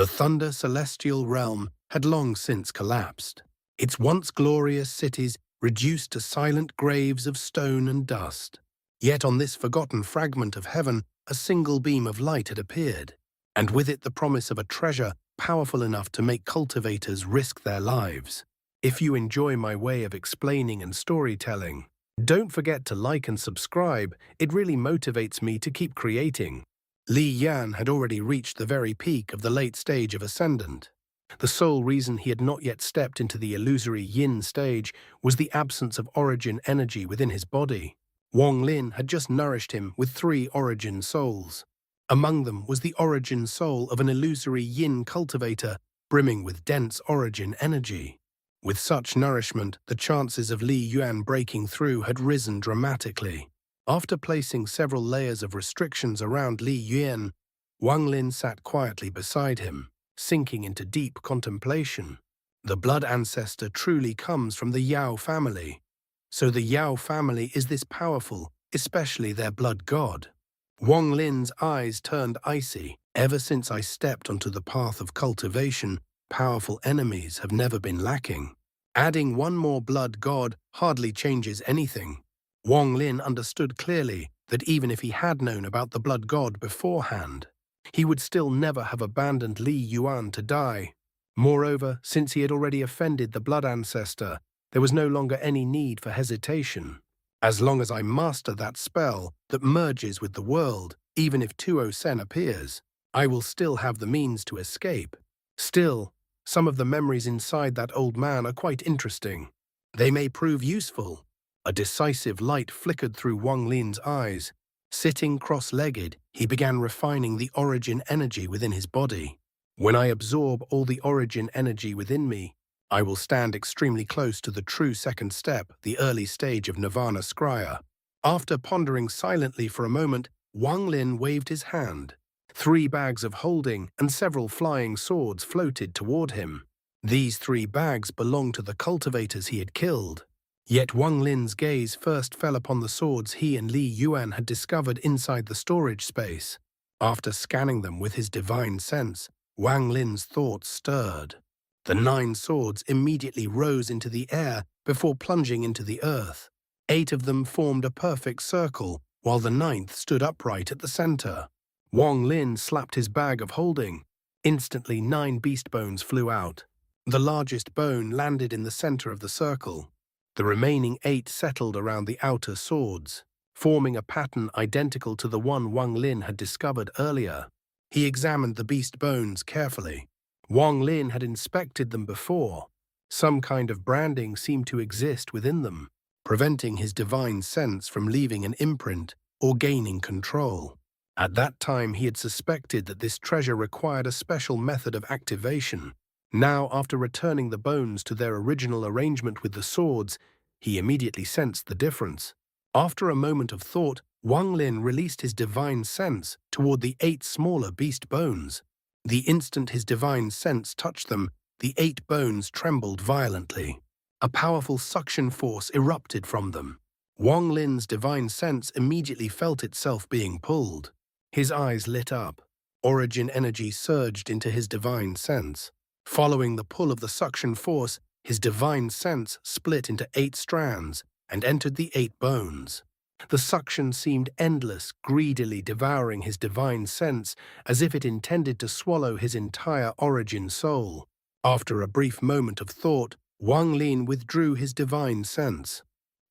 The Thunder Celestial Realm had long since collapsed, its once glorious cities reduced to silent graves of stone and dust. Yet on this forgotten fragment of heaven, a single beam of light had appeared, and with it the promise of a treasure powerful enough to make cultivators risk their lives. If you enjoy my way of explaining and storytelling, don't forget to like and subscribe. It really motivates me to keep creating. Li Yan had already reached the very peak of the late stage of Ascendant. The sole reason he had not yet stepped into the illusory Yin stage was the absence of origin energy within his body. Wang Lin had just nourished him with 3 origin souls. Among them was the origin soul of an illusory Yin cultivator brimming with dense origin energy. With such nourishment, the chances of Li Yuan breaking through had risen dramatically. After placing several layers of restrictions around Li Yuan, Wang Lin sat quietly beside him, sinking into deep contemplation. The blood ancestor truly comes from the Yao family. So the Yao family is this powerful, especially their blood god. Wang Lin's eyes turned icy. Ever since I stepped onto the path of cultivation, powerful enemies have never been lacking. Adding one more blood god hardly changes anything. Wang Lin understood clearly that even if he had known about the blood god beforehand, he would still never have abandoned Li Yuan to die. Moreover, since he had already offended the blood ancestor, there was no longer any need for hesitation. As long as I master that spell that merges with the world, even if Tuo Sen appears, I will still have the means to escape. Still, some of the memories inside that old man are quite interesting. They may prove useful. A decisive light flickered through Wang Lin's eyes. Sitting cross-legged, he began refining the origin energy within his body. When I absorb all the origin energy within me, I will stand extremely close to the true second step, the early stage of Nirvana Scrya. After pondering silently for a moment, Wang Lin waved his hand. 3 bags of holding and several flying swords floated toward him. These 3 bags belonged to the cultivators he had killed. Yet Wang Lin's gaze first fell upon the swords he and Li Yuan had discovered inside the storage space. After scanning them with his divine sense, Wang Lin's thoughts stirred. The 9 swords immediately rose into the air before plunging into the earth. 8 of them formed a perfect circle, while the 9th stood upright at the center. Wang Lin slapped his bag of holding. Instantly 9 beast bones flew out. The largest bone landed in the center of the circle. The remaining 8 settled around the outer swords, forming a pattern identical to the one Wang Lin had discovered earlier. He examined the beast bones carefully. Wang Lin had inspected them before. Some kind of branding seemed to exist within them, preventing his divine sense from leaving an imprint or gaining control. At that time, he had suspected that this treasure required a special method of activation. Now, after returning the bones to their original arrangement with the swords, he immediately sensed the difference. After a moment of thought, Wang Lin released his divine sense toward the 8 smaller beast bones. The instant his divine sense touched them, the 8 bones trembled violently. A powerful suction force erupted from them. Wang Lin's divine sense immediately felt itself being pulled. His eyes lit up. Origin energy surged into his divine sense. Following the pull of the suction force, his divine sense split into 8 strands and entered the 8 bones. The suction seemed endless, greedily devouring his divine sense as if it intended to swallow his entire origin soul. After a brief moment of thought, Wang Lin withdrew his divine sense.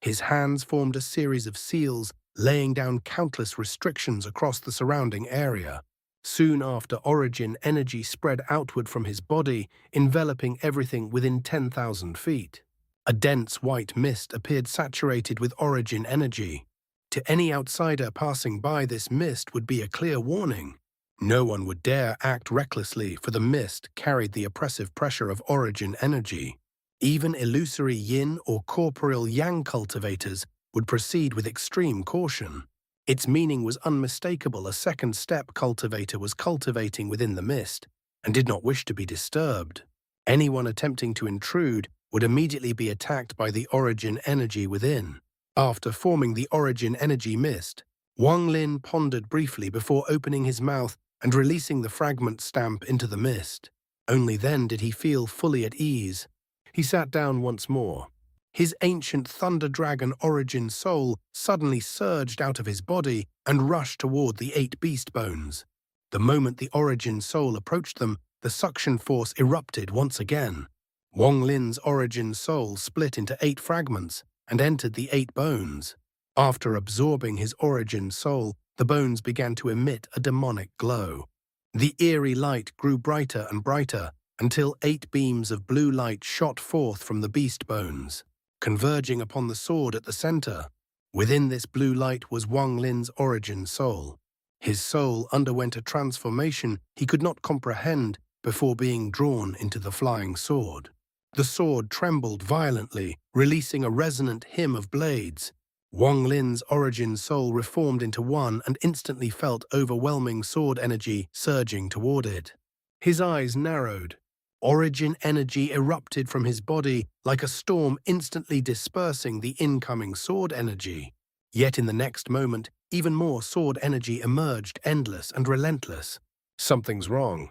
His hands formed a series of seals, laying down countless restrictions across the surrounding area. Soon after, origin energy spread outward from his body, enveloping everything within 10,000 feet. A dense white mist appeared saturated with origin energy. To any outsider passing by, this mist would be a clear warning. No one would dare act recklessly, for the mist carried the oppressive pressure of origin energy. Even illusory yin or corporeal yang cultivators would proceed with extreme caution. Its meaning was unmistakable. A second step cultivator was cultivating within the mist and did not wish to be disturbed. Anyone attempting to intrude would immediately be attacked by the origin energy within. After forming the origin energy mist, Wang Lin pondered briefly before opening his mouth and releasing the fragment stamp into the mist. Only then did he feel fully at ease. He sat down once more. His ancient Thunder Dragon origin soul suddenly surged out of his body and rushed toward the 8 beast bones. The moment the origin soul approached them, the suction force erupted once again. Wang Lin's origin soul split into 8 fragments and entered the 8 bones. After absorbing his origin soul, the bones began to emit a demonic glow. The eerie light grew brighter and brighter until 8 beams of blue light shot forth from the beast bones, converging upon the sword at the center. Within this blue light was Wang Lin's origin soul. His soul underwent a transformation he could not comprehend before being drawn into the flying sword. The sword trembled violently, releasing a resonant hymn of blades. Wang Lin's origin soul reformed into one and instantly felt overwhelming sword energy surging toward it. His eyes narrowed. Origin energy erupted from his body like a storm, instantly dispersing the incoming sword energy. Yet in the next moment, even more sword energy emerged, endless and relentless. Something's wrong.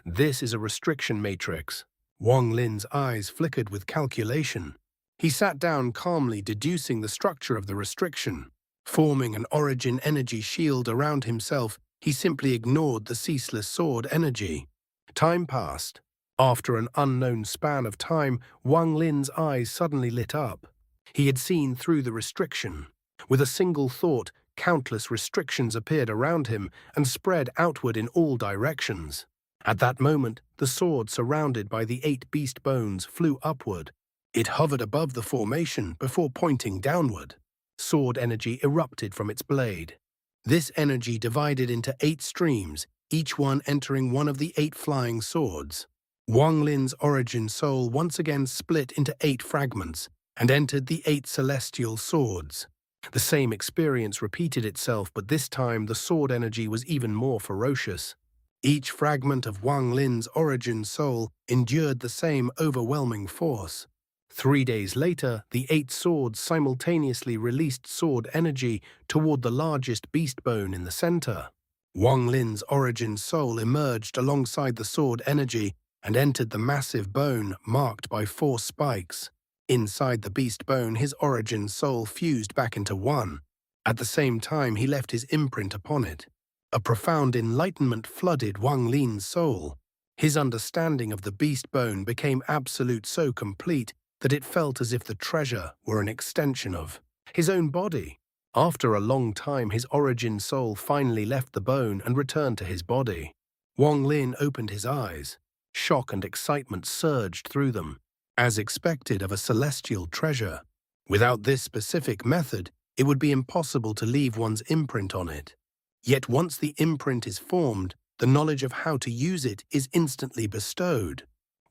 This is a restriction matrix. Wang Lin's eyes flickered with calculation. He sat down calmly, deducing the structure of the restriction. Forming an origin energy shield around himself, he simply ignored the ceaseless sword energy. Time passed. After an unknown span of time, Wang Lin's eyes suddenly lit up. He had seen through the restriction. With a single thought, countless restrictions appeared around him and spread outward in all directions. At that moment, the sword surrounded by the 8 beast bones flew upward. It hovered above the formation before pointing downward. Sword energy erupted from its blade. This energy divided into 8 streams, each one entering one of the 8 flying swords. Wang Lin's origin soul once again split into 8 fragments and entered the 8 celestial swords. The same experience repeated itself, but this time the sword energy was even more ferocious. Each fragment of Wang Lin's origin soul endured the same overwhelming force. 3 days later, the 8 swords simultaneously released sword energy toward the largest beast bone in the center. Wang Lin's origin soul emerged alongside the sword energy and entered the massive bone marked by 4 spikes. Inside the beast bone, his origin soul fused back into one. At the same time, he left his imprint upon it. A profound enlightenment flooded Wang Lin's soul. His understanding of the beast bone became absolute, so complete that it felt as if the treasure were an extension of his own body. After a long time, his origin soul finally left the bone and returned to his body. Wang Lin opened his eyes. Shock and excitement surged through them, as expected of a celestial treasure. Without this specific method, it would be impossible to leave one's imprint on it. Yet once the imprint is formed, the knowledge of how to use it is instantly bestowed.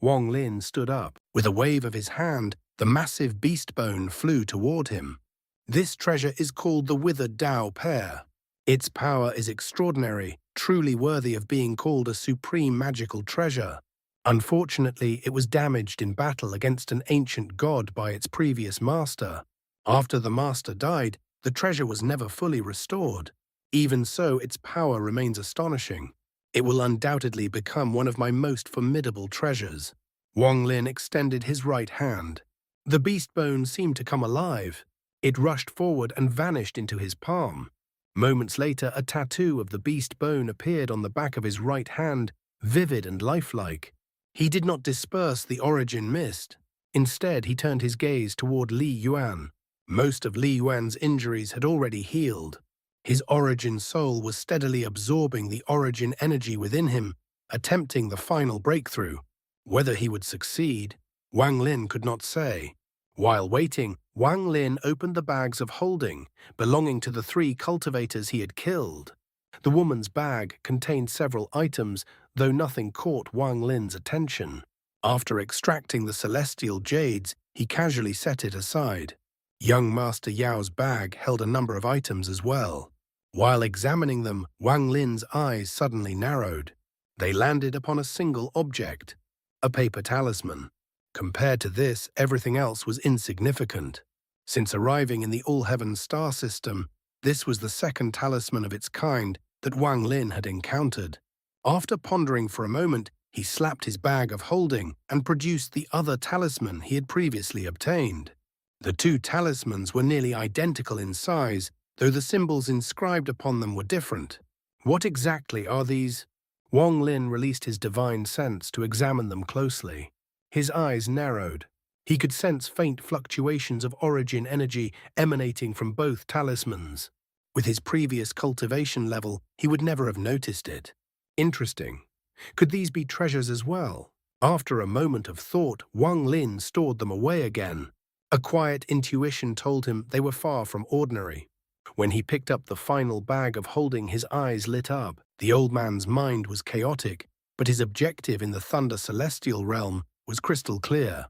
Wang Lin stood up. With a wave of his hand, the massive beast bone flew toward him. This treasure is called the Withered Dao Pair. Its power is extraordinary, truly worthy of being called a supreme magical treasure. Unfortunately, it was damaged in battle against an ancient god by its previous master. After the master died, the treasure was never fully restored. Even so, its power remains astonishing. It will undoubtedly become one of my most formidable treasures. Wang Lin extended his right hand. The beast bone seemed to come alive. It rushed forward and vanished into his palm. Moments later, a tattoo of the beast bone appeared on the back of his right hand, vivid and lifelike. He did not disperse the origin mist. Instead, he turned his gaze toward Li Yuan. Most of Li Yuan's injuries had already healed. His origin soul was steadily absorbing the origin energy within him, attempting the final breakthrough. Whether he would succeed, Wang Lin could not say. While waiting, Wang Lin opened the bags of holding, belonging to the 3 cultivators he had killed. The woman's bag contained several items, though nothing caught Wang Lin's attention. After extracting the celestial jades, he casually set it aside. Young Master Yao's bag held a number of items as well. While examining them, Wang Lin's eyes suddenly narrowed. They landed upon a single object, a paper talisman. Compared to this, everything else was insignificant. Since arriving in the All-Heaven star system, this was the second talisman of its kind that Wang Lin had encountered. After pondering for a moment, he slapped his bag of holding and produced the other talisman he had previously obtained. The two talismans were nearly identical in size, though the symbols inscribed upon them were different. What exactly are these? Wang Lin released his divine sense to examine them closely. His eyes narrowed. He could sense faint fluctuations of origin energy emanating from both talismans. With his previous cultivation level, he would never have noticed it. Interesting. Could these be treasures as well? After a moment of thought, Wang Lin stored them away again. A quiet intuition told him they were far from ordinary. When he picked up the final bag of holding, his eyes lit up. The old man's mind was chaotic, but his objective in the Thunder Celestial realm was crystal clear.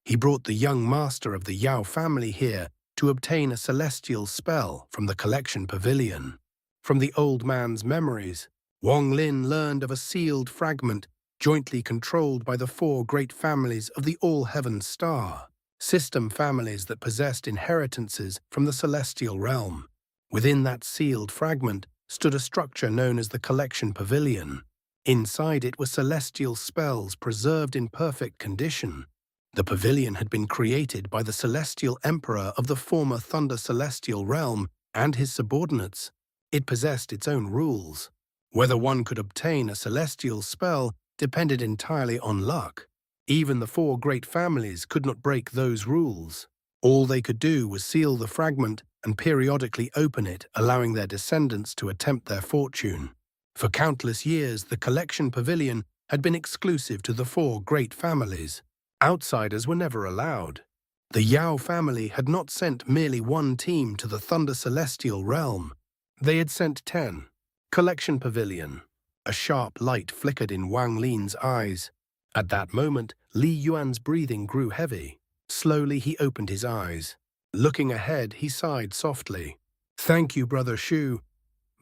He brought the young master of the Yao family here to obtain a celestial spell from the collection pavilion. From the old man's memories, Wang Lin learned of a sealed fragment jointly controlled by the four great families of the All-Heaven Star, system families that possessed inheritances from the celestial realm. Within that sealed fragment stood a structure known as the Collection Pavilion. Inside it were celestial spells preserved in perfect condition. The pavilion had been created by the celestial emperor of the former Thunder Celestial realm and his subordinates. It possessed its own rules. Whether one could obtain a celestial spell depended entirely on luck. Even the four great families could not break those rules. All they could do was seal the fragment and periodically open it, allowing their descendants to attempt their fortune. For countless years, the Collection Pavilion had been exclusive to the four great families. Outsiders were never allowed. The Yao family had not sent merely one team to the Thunder Celestial realm. They had sent 10. Collection Pavilion. A sharp light flickered in Wang Lin's eyes. At that moment, Li Yuan's breathing grew heavy. Slowly he opened his eyes. Looking ahead, he sighed softly. "Thank you, Brother Shu,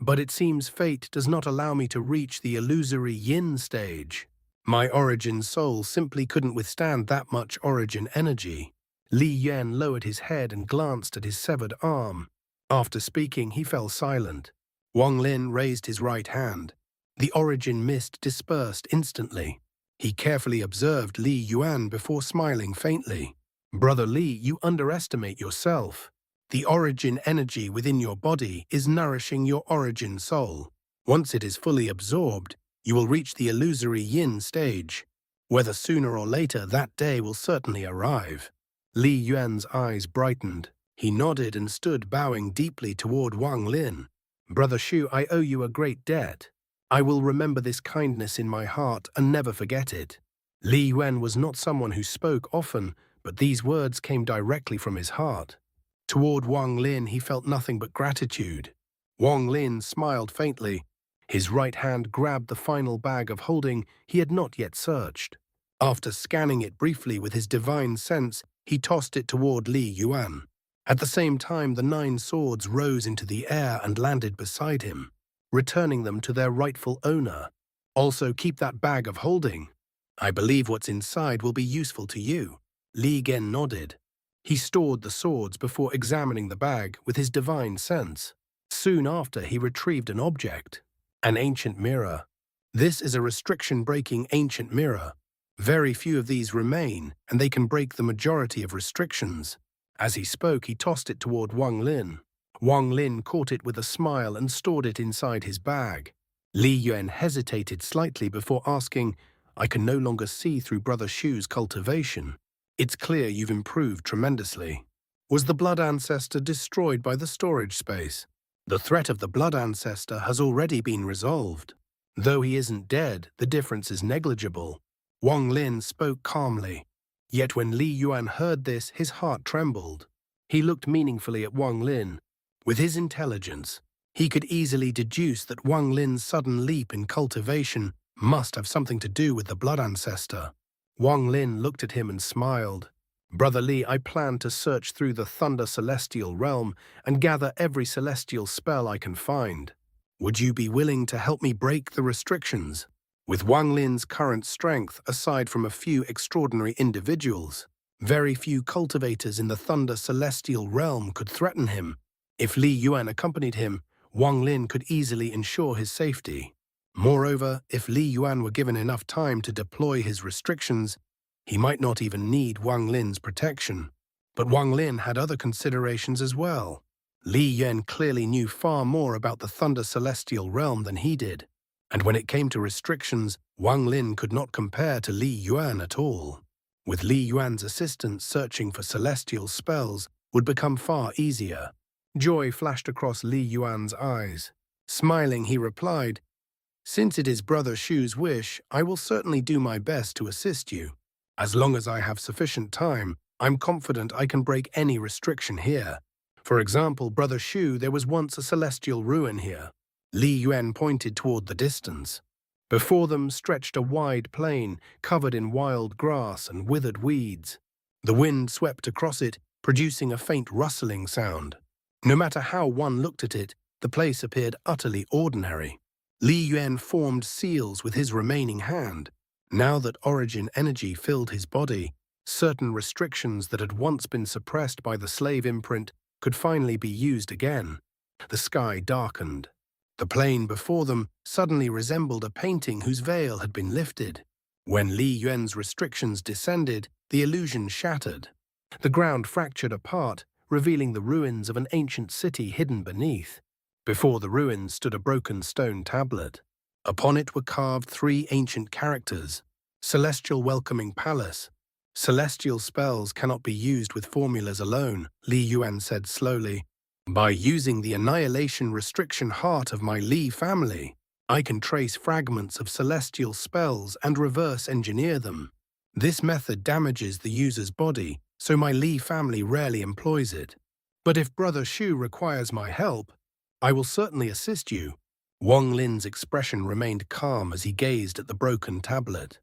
but it seems fate does not allow me to reach the illusory yin stage. My origin soul simply couldn't withstand that much origin energy." Li Yuan lowered his head and glanced at his severed arm. After speaking, he fell silent. Wang Lin raised his right hand. The origin mist dispersed instantly. He carefully observed Li Yuan before smiling faintly. "Brother Li, you underestimate yourself. The origin energy within your body is nourishing your origin soul. Once it is fully absorbed, you will reach the illusory yin stage. Whether sooner or later, that day will certainly arrive." Li Yuan's eyes brightened. He nodded and stood bowing deeply toward Wang Lin. "Brother Shu, I owe you a great debt. I will remember this kindness in my heart and never forget it." Li Yuan was not someone who spoke often, but these words came directly from his heart. Toward Wang Lin, he felt nothing but gratitude. Wang Lin smiled faintly. His right hand grabbed the final bag of holding he had not yet searched. After scanning it briefly with his divine sense, he tossed it toward Li Yuan. At the same time, the 9 swords rose into the air and landed beside him, returning them to their rightful owner. "Also, keep that bag of holding. I believe what's inside will be useful to you." Li Gen nodded. He stored the swords before examining the bag with his divine sense. Soon after, he retrieved an object. An ancient mirror. This is a restriction-breaking ancient mirror. Very few of these remain, and they can break the majority of restrictions. As he spoke, he tossed it toward Wang Lin. Wang Lin caught it with a smile and stored it inside his bag. Li Yuan hesitated slightly before asking, "I can no longer see through Brother Shu's cultivation. It's clear you've improved tremendously. Was the Blood Ancestor destroyed by the storage space?" "The threat of the Blood Ancestor has already been resolved. Though he isn't dead, the difference is negligible." Wang Lin spoke calmly. Yet when Li Yuan heard this, his heart trembled. He looked meaningfully at Wang Lin. With his intelligence, he could easily deduce that Wang Lin's sudden leap in cultivation must have something to do with the Blood Ancestor. Wang Lin looked at him and smiled. "Brother Li, I plan to search through the Thunder Celestial realm and gather every celestial spell I can find. Would you be willing to help me break the restrictions?" With Wang Lin's current strength, aside from a few extraordinary individuals, very few cultivators in the Thunder Celestial realm could threaten him. If Li Yuan accompanied him, Wang Lin could easily ensure his safety. Moreover, if Li Yuan were given enough time to deploy his restrictions, he might not even need Wang Lin's protection. But Wang Lin had other considerations as well. Li Yuan clearly knew far more about the Thunder Celestial Realm than he did, and when it came to restrictions, Wang Lin could not compare to Li Yuan at all. With Li Yuan's assistance, searching for celestial spells would become far easier. Joy flashed across Li Yuan's eyes. Smiling, he replied, "Since it is Brother Shu's wish, I will certainly do my best to assist you. As long as I have sufficient time, I'm confident I can break any restriction here. For example, Brother Shu, there was once a celestial ruin here." Li Yuan pointed toward the distance. Before them stretched a wide plain covered in wild grass and withered weeds. The wind swept across it, producing a faint rustling sound. No matter how one looked at it, the place appeared utterly ordinary. Li Yuan formed seals with his remaining hand. Now that origin energy filled his body, certain restrictions that had once been suppressed by the slave imprint could finally be used again. The sky darkened. The plain before them suddenly resembled a painting whose veil had been lifted. When Li Yuan's restrictions descended, the illusion shattered. The ground fractured apart, revealing the ruins of an ancient city hidden beneath. Before the ruins stood a broken stone tablet. Upon it were carved 3 ancient characters: Celestial Welcoming Palace. "Celestial spells cannot be used with formulas alone," Li Yuan said slowly. "By using the annihilation restriction heart of my Li family, I can trace fragments of celestial spells and reverse engineer them. This method damages the user's body, so my Li family rarely employs it. But if Brother Shu requires my help, I will certainly assist you." Wang Lin's expression remained calm as he gazed at the broken tablet.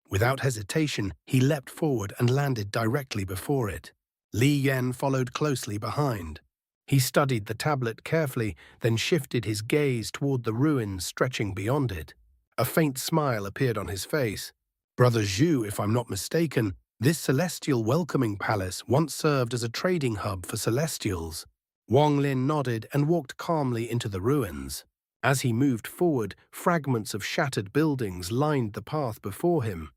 Without hesitation, he leapt forward and landed directly before it. Li Yuan followed closely behind. He studied the tablet carefully, then shifted his gaze toward the ruins stretching beyond it. A faint smile appeared on his face. "Brother Zhu, if I'm not mistaken, this celestial welcoming palace once served as a trading hub for celestials." Wang Lin nodded and walked calmly into the ruins. As he moved forward, fragments of shattered buildings lined the path before him.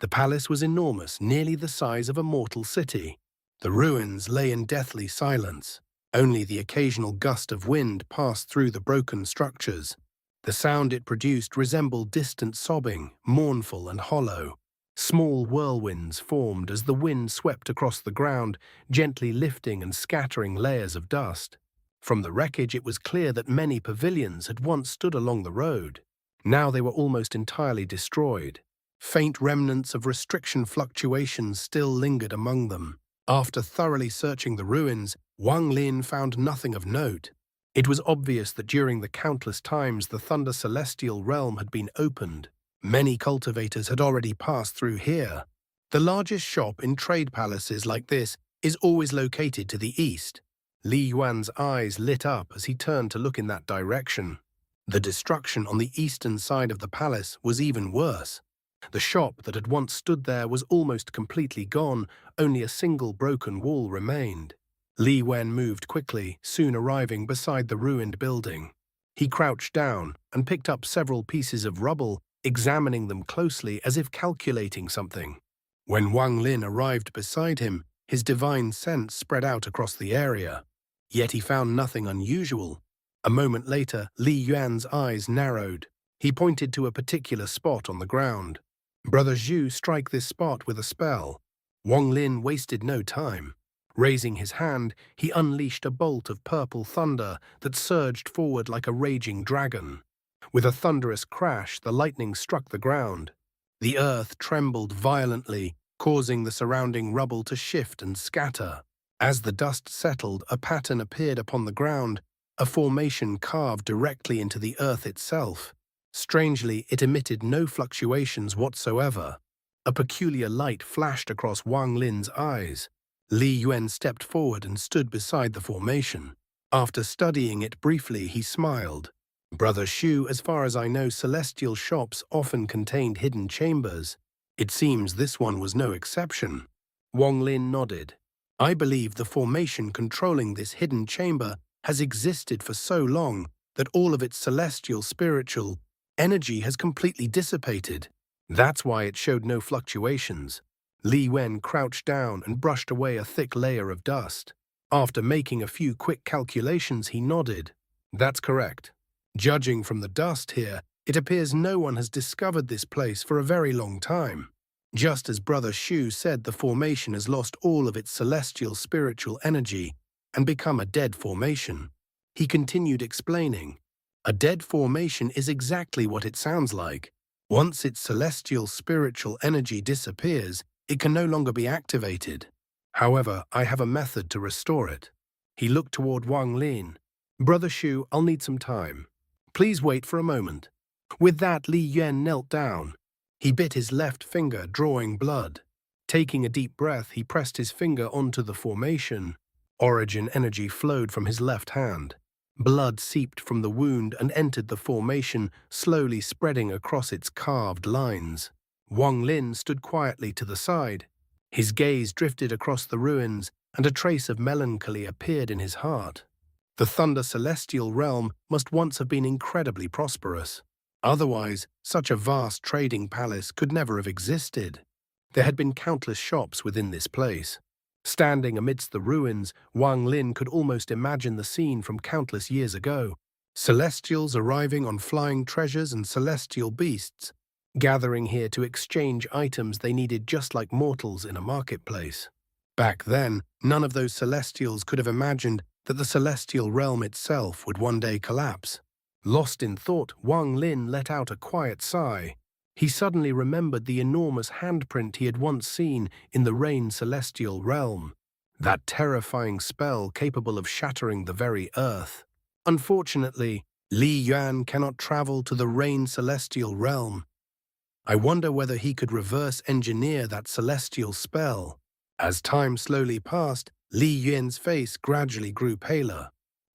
The palace was enormous, nearly the size of a mortal city. The ruins lay in deathly silence. Only the occasional gust of wind passed through the broken structures. The sound it produced resembled distant sobbing, mournful and hollow. Small whirlwinds formed as the wind swept across the ground, gently lifting and scattering layers of dust. From the wreckage, it was clear that many pavilions had once stood along the road. Now they were almost entirely destroyed. Faint remnants of restriction fluctuations still lingered among them. After thoroughly searching the ruins, Wang Lin found nothing of note. It was obvious that during the countless times the Thunder Celestial Realm had been opened, many cultivators had already passed through here. The largest shop in trade palaces like this is always located to the east. Li Yuan's eyes lit up as he turned to look in that direction. The destruction on the eastern side of the palace was even worse. The shop that had once stood there was almost completely gone, only a single broken wall remained. Li Yuan moved quickly, soon arriving beside the ruined building. He crouched down and picked up several pieces of rubble, examining them closely as if calculating something. When Wang Lin arrived beside him, his divine sense spread out across the area. Yet he found nothing unusual. A moment later, Li Yuan's eyes narrowed. He pointed to a particular spot on the ground. "Brother Zhu, strike this spot with a spell." Wang Lin wasted no time. Raising his hand, he unleashed a bolt of purple thunder that surged forward like a raging dragon. With a thunderous crash, the lightning struck the ground. The earth trembled violently, causing the surrounding rubble to shift and scatter. As the dust settled, a pattern appeared upon the ground, a formation carved directly into the earth itself. Strangely, it emitted no fluctuations whatsoever. A peculiar light flashed across Wang Lin's eyes. Li Yuan stepped forward and stood beside the formation. After studying it briefly, he smiled. "Brother Shu, as far as I know, celestial shops often contained hidden chambers. It seems this one was no exception." Wang Lin nodded. "I believe the formation controlling this hidden chamber has existed for so long that all of its celestial, spiritual, Energy has completely dissipated. That's why it showed no fluctuations. Li Yuan crouched down and brushed away a thick layer of dust. After making a few quick calculations, he nodded. That's correct. Judging from the dust here, it appears no one has discovered this place for a very long time. Just as Brother Shu said, the formation has lost all of its celestial spiritual energy and become a dead formation. He continued explaining. A dead formation is exactly what it sounds like. Once its celestial spiritual energy disappears, it can no longer be activated. However, I have a method to restore it. He looked toward Wang Lin. Brother Shu, I'll need some time. Please wait for a moment. With that, Li Yuan knelt down. He bit his left finger, drawing blood. Taking a deep breath, he pressed his finger onto the formation. Origin energy flowed from his left hand. Blood seeped from the wound and entered the formation, slowly spreading across its carved lines. Wang Lin stood quietly to the side. His gaze drifted across the ruins, and a trace of melancholy appeared in his heart. The Thunder Celestial Realm must once have been incredibly prosperous. Otherwise, such a vast trading palace could never have existed. There had been countless shops within this place. Standing amidst the ruins, Wang Lin could almost imagine the scene from countless years ago. Celestials arriving on flying treasures and celestial beasts, gathering here to exchange items they needed just like mortals in a marketplace. Back then, none of those celestials could have imagined that the celestial realm itself would one day collapse. Lost in thought, Wang Lin let out a quiet sigh. He suddenly remembered the enormous handprint he had once seen in the Rain Celestial Realm, that terrifying spell capable of shattering the very earth. Unfortunately, Li Yuan cannot travel to the Rain Celestial Realm. I wonder whether he could reverse engineer that celestial spell. As time slowly passed, Li Yuan's face gradually grew paler.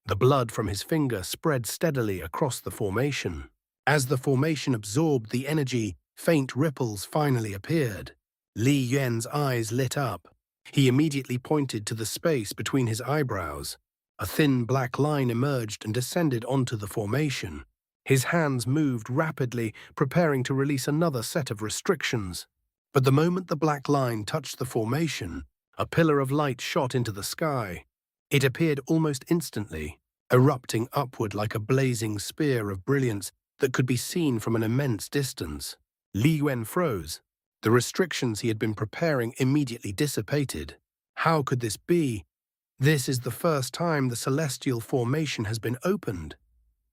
The blood from his finger spread steadily across the formation. As the formation absorbed the energy, faint ripples finally appeared. Li Yuan's eyes lit up. He immediately pointed to the space between his eyebrows. A thin black line emerged and descended onto the formation. His hands moved rapidly, preparing to release another set of restrictions. But the moment the black line touched the formation, a pillar of light shot into the sky. It appeared almost instantly, erupting upward like a blazing spear of brilliance that could be seen from an immense distance. Li Yuan froze. The restrictions he had been preparing immediately dissipated. How could this be? This is the first time the celestial formation has been opened.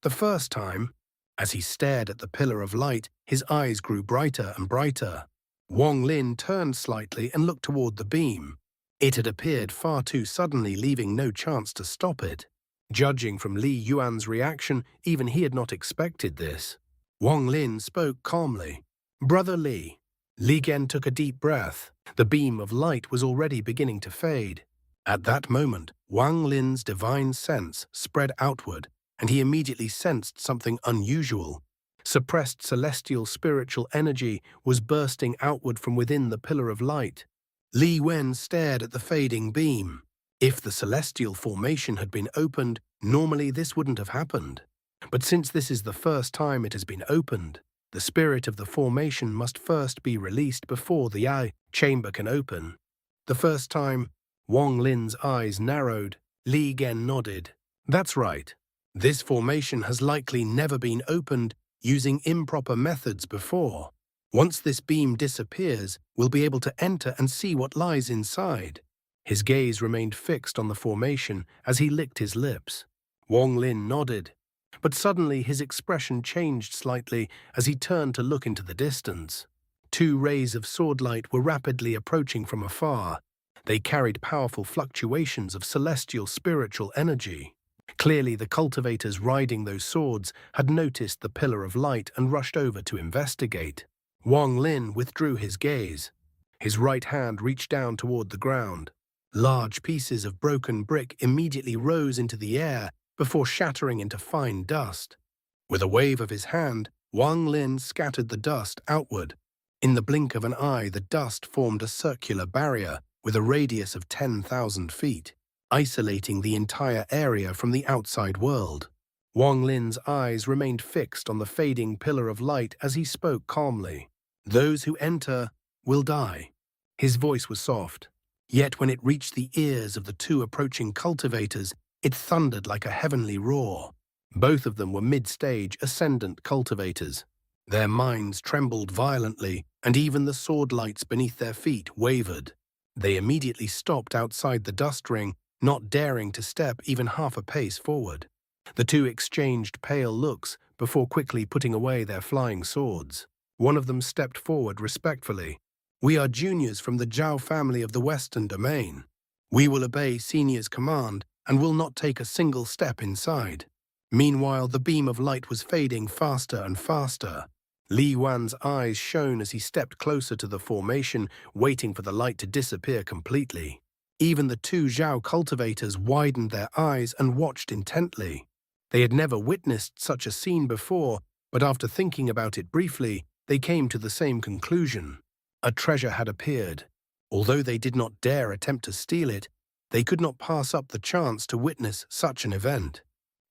The first time. As he stared at the pillar of light, his eyes grew brighter and brighter. Wang Lin turned slightly and looked toward the beam. It had appeared far too suddenly, leaving no chance to stop it. Judging from Li Yuan's reaction, even he had not expected this. Wang Lin spoke calmly. Brother Li. Li Gen took a deep breath. The beam of light was already beginning to fade. At that moment, Wang Lin's divine sense spread outward, and he immediately sensed something unusual. Suppressed celestial spiritual energy was bursting outward from within the pillar of light. Li Yuan stared at the fading beam. If the celestial formation had been opened, normally this wouldn't have happened. But since this is the first time it has been opened, the spirit of the formation must first be released before the eye chamber can open. The first time, Wang Lin's eyes narrowed. Li Gen nodded. That's right. This formation has likely never been opened using improper methods before. Once this beam disappears, we'll be able to enter and see what lies inside. His gaze remained fixed on the formation as he licked his lips. Wang Lin nodded, but suddenly his expression changed slightly as he turned to look into the distance. Two rays of swordlight were rapidly approaching from afar. They carried powerful fluctuations of celestial spiritual energy. Clearly, the cultivators riding those swords had noticed the pillar of light and rushed over to investigate. Wang Lin withdrew his gaze. His right hand reached down toward the ground. Large pieces of broken brick immediately rose into the air before shattering into fine dust. With a wave of his hand, Wang Lin scattered the dust outward. In the blink of an eye, the dust formed a circular barrier with a radius of 10,000 feet. Isolating the entire area from the outside world. Wang Lin's eyes remained fixed on the fading pillar of light as he spoke calmly. "Those who enter will die." His voice was soft, yet when it reached the ears of the two approaching cultivators, it thundered like a heavenly roar. Both of them were mid-stage ascendant cultivators. Their minds trembled violently, and even the sword lights beneath their feet wavered. They immediately stopped outside the dust ring, not daring to step even half a pace forward. The two exchanged pale looks before quickly putting away their flying swords. One of them stepped forward respectfully. "We are juniors from the Zhao family of the Western Domain. We will obey senior's command and will not take a single step inside." Meanwhile, the beam of light was fading faster and faster. Li Yuan's eyes shone as he stepped closer to the formation, waiting for the light to disappear completely. Even the two Zhao cultivators widened their eyes and watched intently. They had never witnessed such a scene before, but after thinking about it briefly, they came to the same conclusion. A treasure had appeared. Although they did not dare attempt to steal it, they could not pass up the chance to witness such an event.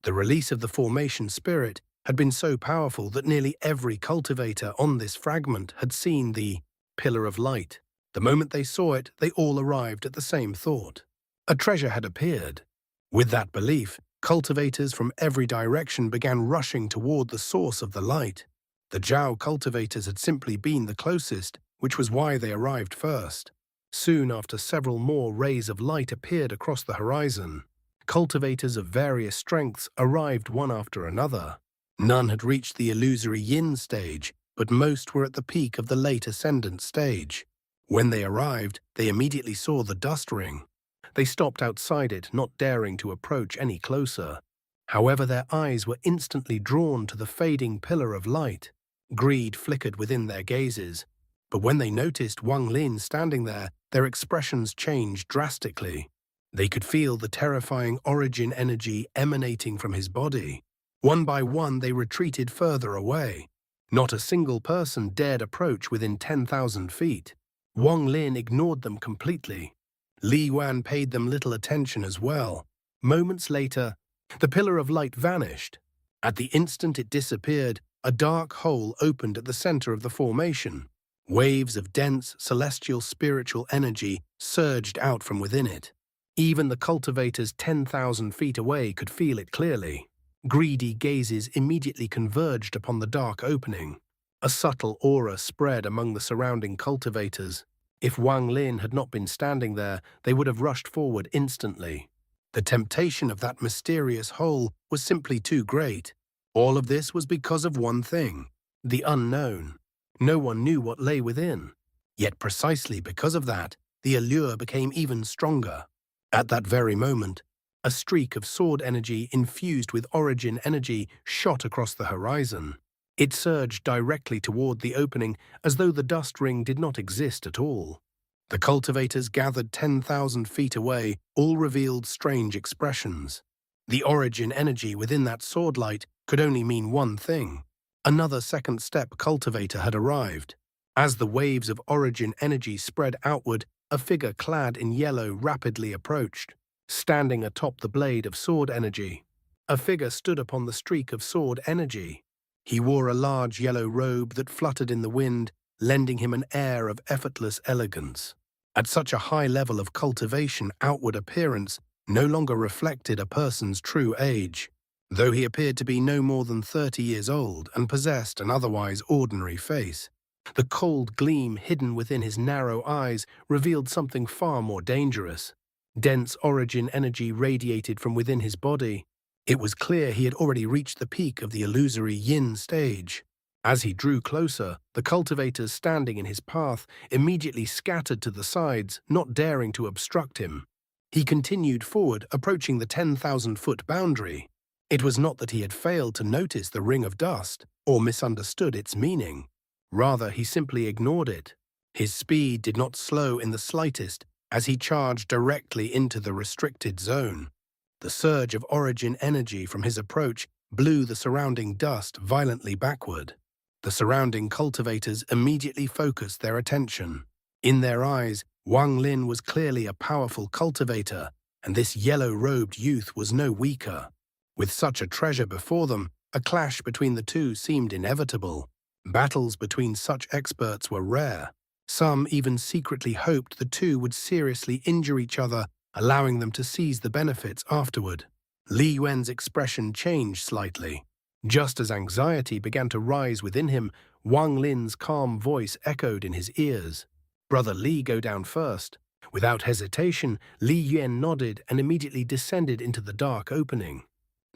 The release of the formation spirit had been so powerful that nearly every cultivator on this fragment had seen the pillar of light. The moment they saw it, they all arrived at the same thought. A treasure had appeared. With that belief, cultivators from every direction began rushing toward the source of the light. The Zhao cultivators had simply been the closest, which was why they arrived first. Soon after, several more rays of light appeared across the horizon. Cultivators of various strengths arrived one after another. None had reached the illusory yin stage, but most were at the peak of the late ascendant stage. When they arrived, they immediately saw the dust ring. They stopped outside it, not daring to approach any closer. However, their eyes were instantly drawn to the fading pillar of light. Greed flickered within their gazes. But when they noticed Wang Lin standing there, their expressions changed drastically. They could feel the terrifying origin energy emanating from his body. One by one, they retreated further away. Not a single person dared approach within 10,000 feet. Wang Lin ignored them completely. Li Yuan paid them little attention as well. Moments later, the pillar of light vanished. At the instant it disappeared, a dark hole opened at the center of the formation. Waves of dense, celestial spiritual energy surged out from within it. Even the cultivators 10,000 feet away could feel it clearly. Greedy gazes immediately converged upon the dark opening. A subtle aura spread among the surrounding cultivators. If Wang Lin had not been standing there, they would have rushed forward instantly. The temptation of that mysterious hole was simply too great. All of this was because of one thing: the unknown. No one knew what lay within. Yet precisely because of that, the allure became even stronger. At that very moment, a streak of sword energy infused with origin energy shot across the horizon. It surged directly toward the opening as though the dust ring did not exist at all. The cultivators gathered 10,000 feet away all revealed strange expressions. The origin energy within that sword light could only mean one thing. Another second step cultivator had arrived. As the waves of origin energy spread outward, a figure clad in yellow rapidly approached. Standing atop the blade of sword energy, a figure stood upon the streak of sword energy. He wore a large yellow robe that fluttered in the wind, lending him an air of effortless elegance. At such a high level of cultivation, outward appearance no longer reflected a person's true age. Though he appeared to be no more than 30 years old and possessed an otherwise ordinary face, the cold gleam hidden within his narrow eyes revealed something far more dangerous. Dense origin energy radiated from within his body. It was clear he had already reached the peak of the illusory yin stage. As he drew closer, the cultivators standing in his path immediately scattered to the sides, not daring to obstruct him. He continued forward, approaching the 10,000-foot boundary. It was not that he had failed to notice the ring of dust or misunderstood its meaning. Rather, he simply ignored it. His speed did not slow in the slightest as he charged directly into the restricted zone. The surge of origin energy from his approach blew the surrounding dust violently backward. The surrounding cultivators immediately focused their attention. In their eyes, Wang Lin was clearly a powerful cultivator, and this yellow-robed youth was no weaker. With such a treasure before them, a clash between the two seemed inevitable. Battles between such experts were rare. Some even secretly hoped the two would seriously injure each other, allowing them to seize the benefits afterward. Li Yuan's expression changed slightly. Just as anxiety began to rise within him, Wang Lin's calm voice echoed in his ears. "Brother Li, go down first." Without hesitation, Li Yuan nodded and immediately descended into the dark opening.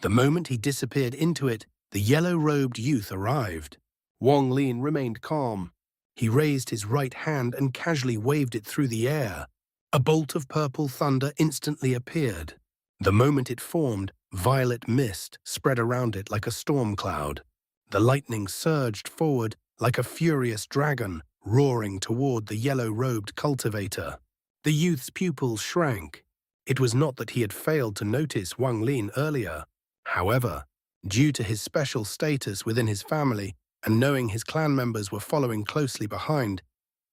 The moment he disappeared into it, the yellow-robed youth arrived. Wang Lin remained calm. He raised his right hand and casually waved it through the air. A bolt of purple thunder instantly appeared. The moment it formed, violet mist spread around it like a storm cloud. The lightning surged forward like a furious dragon, roaring toward the yellow-robed cultivator. The youth's pupils shrank. It was not that he had failed to notice Wang Lin earlier. However, due to his special status within his family and knowing his clan members were following closely behind,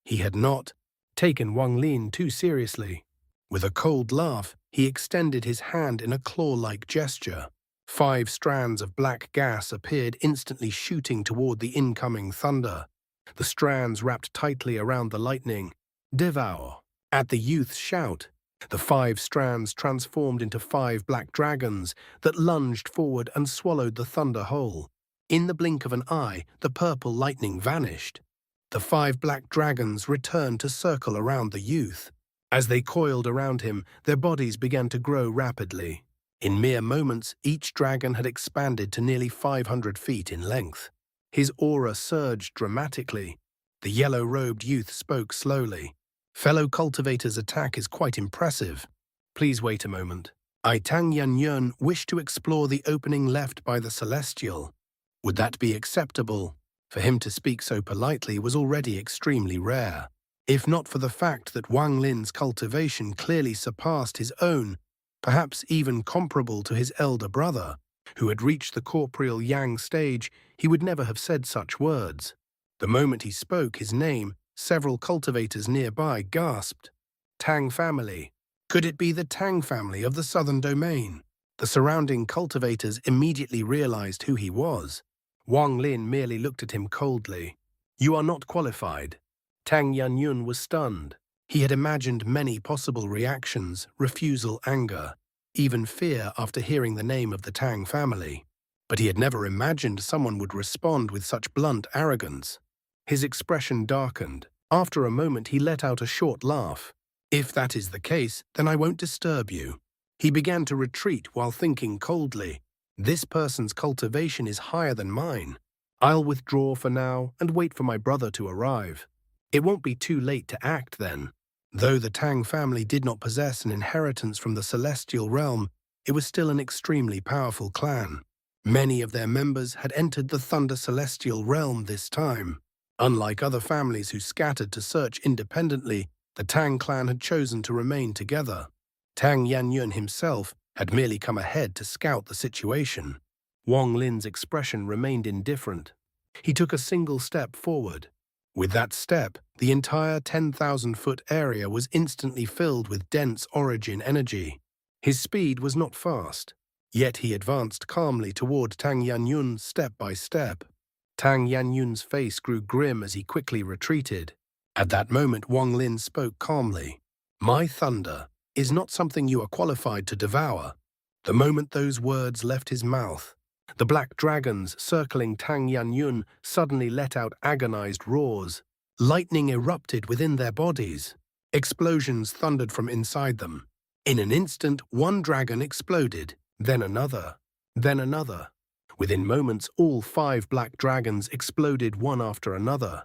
he had not taken Wang Lin too seriously. With a cold laugh, he extended his hand in a claw-like gesture. 5 strands of black gas appeared, instantly shooting toward the incoming thunder. The strands wrapped tightly around the lightning. "Devour!" At the youth's shout, the 5 strands transformed into 5 black dragons that lunged forward and swallowed the thunder whole. In the blink of an eye, the purple lightning vanished. The 5 black dragons returned to circle around the youth. As they coiled around him, their bodies began to grow rapidly. In mere moments, each dragon had expanded to nearly 500 feet in length. His aura surged dramatically. The yellow-robed youth spoke slowly. "Fellow cultivator's attack is quite impressive. Please wait a moment. I, Tang Yanyun, wish to explore the opening left by the Celestial. Would that be acceptable?" For him to speak so politely was already extremely rare. If not for the fact that Wang Lin's cultivation clearly surpassed his own, perhaps even comparable to his elder brother, who had reached the corporeal yang stage, he would never have said such words. The moment he spoke his name, several cultivators nearby gasped. "Tang family. Could it be the Tang family of the southern domain?" The surrounding cultivators immediately realized who he was. Wang Lin merely looked at him coldly. "You are not qualified." Tang Yanyun was stunned. He had imagined many possible reactions: refusal, anger, even fear after hearing the name of the Tang family. But he had never imagined someone would respond with such blunt arrogance. His expression darkened. After a moment, he let out a short laugh. "If that is the case, then I won't disturb you." He began to retreat while thinking coldly. "This person's cultivation is higher than mine. I'll withdraw for now and wait for my brother to arrive. It won't be too late to act then." Though the Tang family did not possess an inheritance from the celestial realm, it was still an extremely powerful clan. Many of their members had entered the Thunder Celestial realm this time. Unlike other families who scattered to search independently, the Tang clan had chosen to remain together. Tang Yanyun himself had merely come ahead to scout the situation. Wang Lin's expression remained indifferent. He took a single step forward. With that step, the entire 10,000-foot area was instantly filled with dense origin energy. His speed was not fast, yet he advanced calmly toward Tang Yanyun step by step. Tang Yanyun's face grew grim as he quickly retreated. At that moment, Wang Lin spoke calmly. "My thunder is not something you are qualified to devour." The moment those words left his mouth, the black dragons circling Tang Yanyun suddenly let out agonized roars. Lightning erupted within their bodies. Explosions thundered from inside them. In an instant, one dragon exploded, then another, then another. Within moments, all 5 black dragons exploded one after another.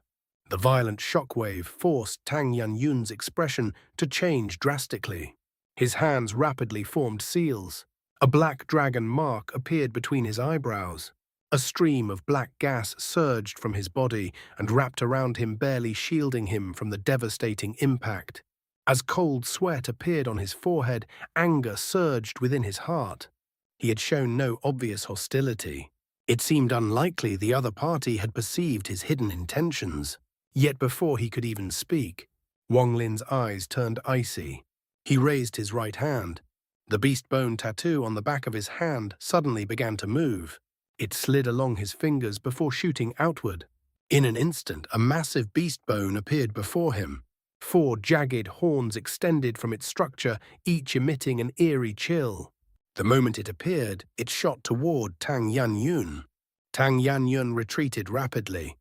The violent shockwave forced Tang Yanyun's expression to change drastically. His hands rapidly formed seals. A black dragon mark appeared between his eyebrows. A stream of black gas surged from his body and wrapped around him, barely shielding him from the devastating impact. As cold sweat appeared on his forehead, anger surged within his heart. He had shown no obvious hostility. It seemed unlikely the other party had perceived his hidden intentions. Yet before he could even speak, Wang Lin's eyes turned icy. He raised his right hand. The beast bone tattoo on the back of his hand suddenly began to move. It slid along his fingers before shooting outward. In an instant, a massive beast bone appeared before him. 4 jagged horns extended from its structure, each emitting an eerie chill. The moment it appeared, it shot toward Tang Yanyun. Tang Yanyun retreated rapidly.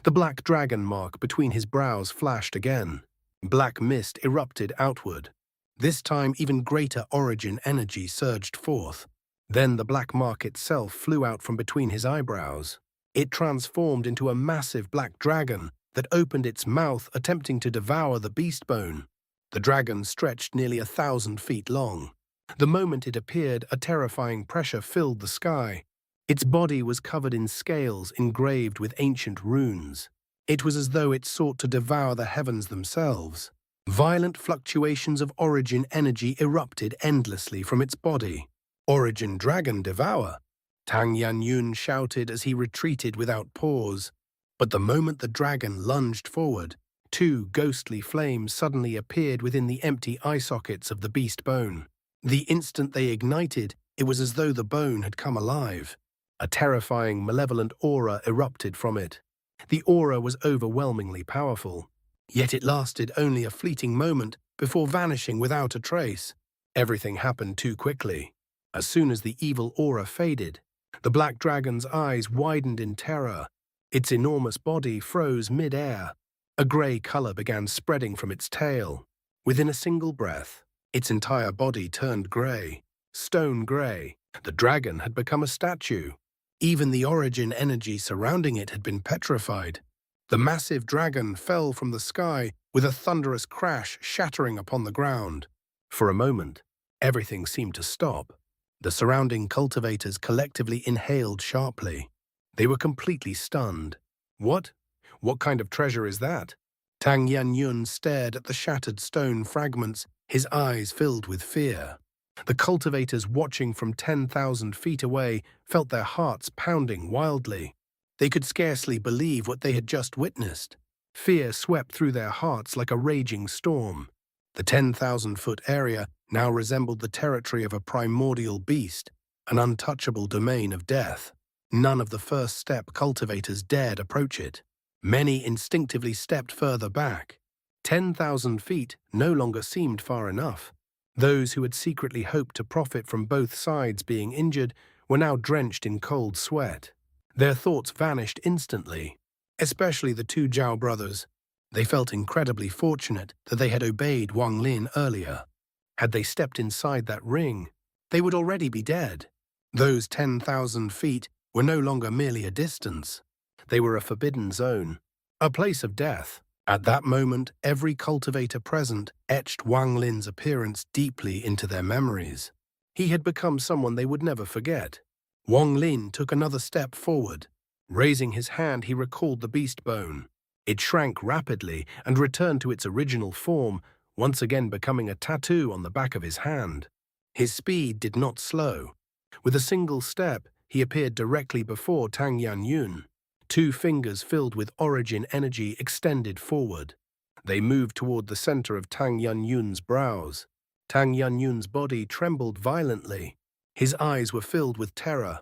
The black dragon mark between his brows flashed again. Black mist erupted outward. This time, even greater origin energy surged forth. Then the black mark itself flew out from between his eyebrows. It transformed into a massive black dragon that opened its mouth, attempting to devour the beast bone. The dragon stretched nearly 1,000 feet long. The moment it appeared, a terrifying pressure filled the sky. Its body was covered in scales engraved with ancient runes. It was as though it sought to devour the heavens themselves. Violent fluctuations of origin energy erupted endlessly from its body. "Origin dragon devour!" Tang Yanyun shouted as he retreated without pause. But the moment the dragon lunged forward, 2 ghostly flames suddenly appeared within the empty eye sockets of the beast bone. The instant they ignited, it was as though the bone had come alive. A terrifying, malevolent aura erupted from it. The aura was overwhelmingly powerful. Yet it lasted only a fleeting moment before vanishing without a trace. Everything happened too quickly. As soon as the evil aura faded, the black dragon's eyes widened in terror. Its enormous body froze mid-air. A grey color began spreading from its tail. Within a single breath, its entire body turned grey, stone grey. The dragon had become a statue. Even the origin energy surrounding it had been petrified. The massive dragon fell from the sky with a thunderous crash shattering upon the ground. For a moment, everything seemed to stop. The surrounding cultivators collectively inhaled sharply. They were completely stunned. What? What kind of treasure is that? Tang Yanyun stared at the shattered stone fragments, his eyes filled with fear. The cultivators watching from 10,000 feet away felt their hearts pounding wildly. They could scarcely believe what they had just witnessed. Fear swept through their hearts like a raging storm. The 10,000-foot area now resembled the territory of a primordial beast, an untouchable domain of death. None of the first-step cultivators dared approach it. Many instinctively stepped further back. 10,000 feet no longer seemed far enough. Those who had secretly hoped to profit from both sides being injured were now drenched in cold sweat. Their thoughts vanished instantly, especially the 2 Zhao brothers. They felt incredibly fortunate that they had obeyed Wang Lin earlier. Had they stepped inside that ring, they would already be dead. Those 10,000 feet were no longer merely a distance. They were a forbidden zone, a place of death. At that moment, every cultivator present etched Wang Lin's appearance deeply into their memories. He had become someone they would never forget. Wang Lin took another step forward. Raising his hand, he recalled the beast bone. It shrank rapidly and returned to its original form, once again becoming a tattoo on the back of his hand. His speed did not slow. With a single step, he appeared directly before Tang Yanyun. 2 fingers filled with origin energy extended forward. They moved toward the center of Tang Yanyun's brows. Tang Yanyun's body trembled violently. His eyes were filled with terror.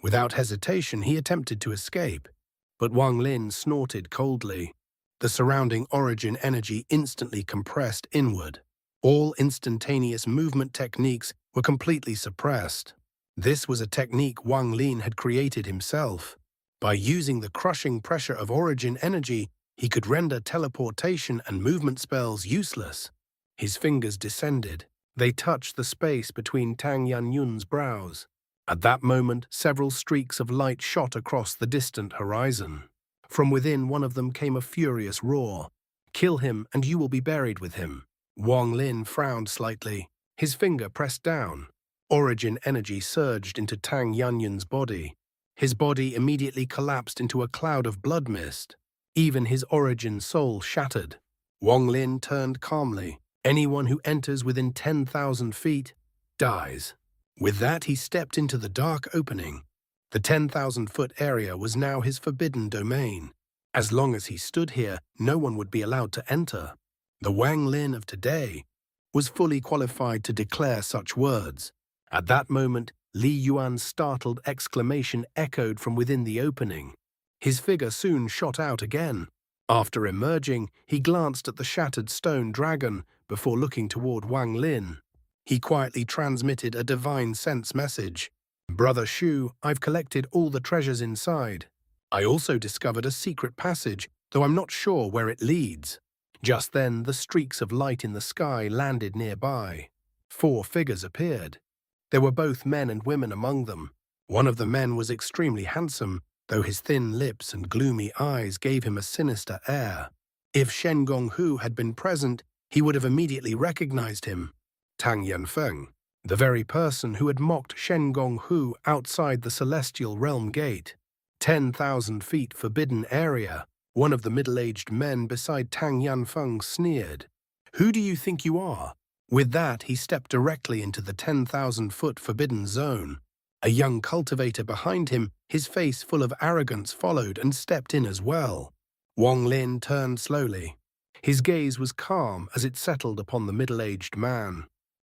Without hesitation, he attempted to escape. But Wang Lin snorted coldly. The surrounding origin energy instantly compressed inward. All instantaneous movement techniques were completely suppressed. This was a technique Wang Lin had created himself. By using the crushing pressure of origin energy, he could render teleportation and movement spells useless. His fingers descended. They touched the space between Tang Yanyun's brows. At that moment, several streaks of light shot across the distant horizon. From within one of them came a furious roar. "Kill him, and you will be buried with him." Wang Lin frowned slightly. His finger pressed down. Origin energy surged into Tang Yanyun's body. His body immediately collapsed into a cloud of blood mist. Even his origin soul shattered. Wang Lin turned calmly. Anyone who enters within 10,000 feet dies. With that, he stepped into the dark opening. The 10,000-foot area was now his forbidden domain. As long as he stood here, no one would be allowed to enter. The Wang Lin of today was fully qualified to declare such words. At that moment, Li Yuan's startled exclamation echoed from within the opening. His figure soon shot out again. After emerging, he glanced at the shattered stone dragon before looking toward Wang Lin. He quietly transmitted a divine sense message. "Brother Shu, I've collected all the treasures inside. I also discovered a secret passage, though I'm not sure where it leads." Just then, the streaks of light in the sky landed nearby. 4 figures appeared. There were both men and women among them. One of the men was extremely handsome, though his thin lips and gloomy eyes gave him a sinister air. If Shen Gonghu had been present, he would have immediately recognized him. Tang Yanfeng, the very person who had mocked Shen Gonghu outside the Celestial Realm Gate. 10,000 feet forbidden area. One of the middle-aged men beside Tang Yanfeng sneered. "Who do you think you are?" With that, he stepped directly into the 10,000-foot forbidden zone. A young cultivator behind him, his face full of arrogance, followed and stepped in as well. Wang Lin turned slowly. His gaze was calm as it settled upon the middle-aged man.